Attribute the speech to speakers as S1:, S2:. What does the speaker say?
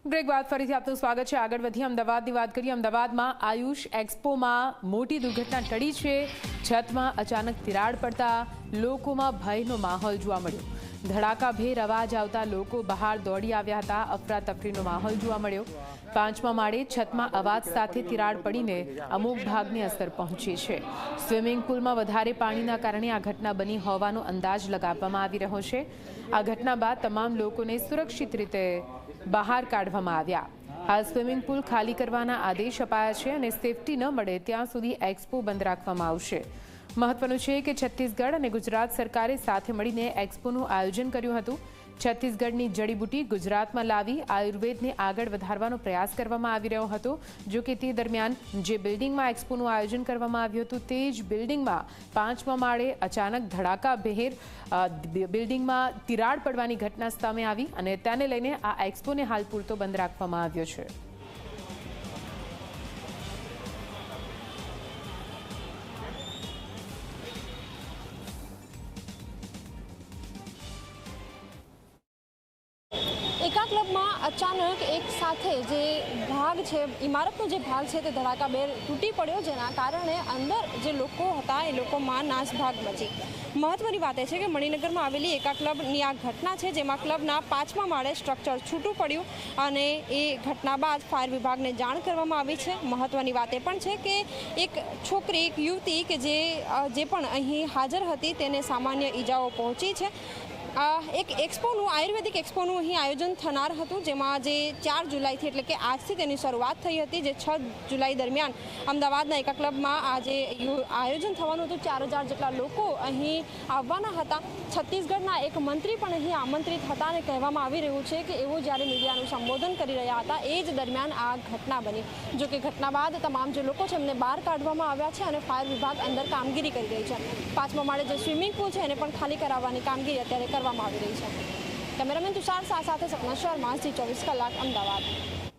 S1: Break બાદ ફરીથી આપનું સ્વાગત છે। આગળ વધી અમદાવાદની વાત કરીએ। અમદાવાદમાં આયુષ એક્સપોમાં મોટી દુર્ઘટના ટળી છે। છતમાં અચાનક તિરાડ પડતા લોકોમાં ભયનો માહોલ જોવા મળ્યો। ધડાકાભેર અવાજ આવતા લોકો બહાર દોડી આવ્યા હતા। અફરાતફરીનો માહોલ જોવા મળ્યો। 5મા માળે છતમાં અવાજ સાથે તિરાડ પડીને અમુક ભાગને અસર પહોંચી છે। સ્વિમિંગ પુલમાં વધારે પાણીના કારણે આ ઘટના બની હોવાનો અંદાજ લગાવવામાં આવી રહ્યો છે। આ ઘટના બાદ તમામ લોકોને સુરક્ષિત રીતે બહાર કાઢવામાં આવ્યા। હાલ સ્વિમિંગ પુલ ખાલી કરવાના આદેશ અપાયા છે અને સેફટી ન મળે ત્યાં સુધી એક્સપો બંધ રાખવામાં આવશે। મહત્વનું છે કે છત્તીસગઢ અને ગુજરાત સરકારે સાથે મળીને એક્સપોનું આયોજન કર્યું હતું। છત્તીસગઢની જડીબુટી ગુજરાતમાં લાવી આયુર્વેદને આગળ વધારવાનો પ્રયાસ કરવામાં આવી રહ્યો હતો। જો કે તે દરમિયાન જે બિલ્ડિંગમાં એક્સપોનું આયોજન કરવામાં આવ્યું હતું તે જ બિલ્ડિંગમાં 5મા માળે અચાનક ધડાકાભેર બિલ્ડિંગમાં તિરાડ પડવાની ઘટના સામે આવી અને તેને લઈને આ એક્સપોને હાલ પૂરતો બંધ રાખવામાં આવ્યો છે।
S2: एका क्लबમાં અચાનક એક સાથે જે ભાગ છે ઇમારતનો જે ભાગ છે તે ધડાકાભેર તૂટી પડ્યો, જેના કારણે અંદર જે લોકો હતા એ લોકોમાં નાસભાગ મચી। મહત્વની વાત એ છે કે મણિનગરમાં આવેલી એકા ક્લબની આ ઘટના છે, જેમાં ક્લબના 5મા માળે સ્ટ્રક્ચર છૂટું પડ્યું અને એ ઘટના બાદ ફાયર વિભાગને જાણ કરવામાં આવી છે। મહત્વની વાત એ પણ છે કે એક છોકરી, એક યુવતી કે જે પણ અહીં હાજર હતી તેને સામાન્ય ઈજાઓ પહોંચી છે। એક એક્સપોનું, આયુર્વેદિક એક્સપોનું અહીં આયોજન થનાર હતું, જેમાં જે 4 જુલાઈથી એટલે કે આજથી તેની શરૂઆત થઈ હતી। જે 6 જુલાઈ દરમિયાન અમદાવાદના એકા ક્લબમાં આજે આયોજન થવાનું હતું। 4000 જેટલા લોકો અહીં આવવાના હતા। છત્તીસગઢના એક મંત્રી પણ અહીં આમંત્રિત હતા અને કહેવામાં આવી રહ્યું છે કે એવો જ્યારે મીડિયાનું સંબોધન કરી રહ્યા હતા એ જ દરમિયાન આ ઘટના બની। જો કે ઘટના બાદ તમામ જે લોકો છે એમને બહાર કાઢવામાં આવ્યા છે અને ફાયર વિભાગ અંદર કામગીરી કરી રહી છે। 5મા માળે જે સ્વિમિંગ પુલ છે એને પણ ખાલી કરાવવાની કામગીરી અત્યારે કરવામાં આવી રહી છે। કેમેરામેન તુષાર શાહ સાથે સપના શર્મા, Zee 24 કલાક, અમદાવાદ।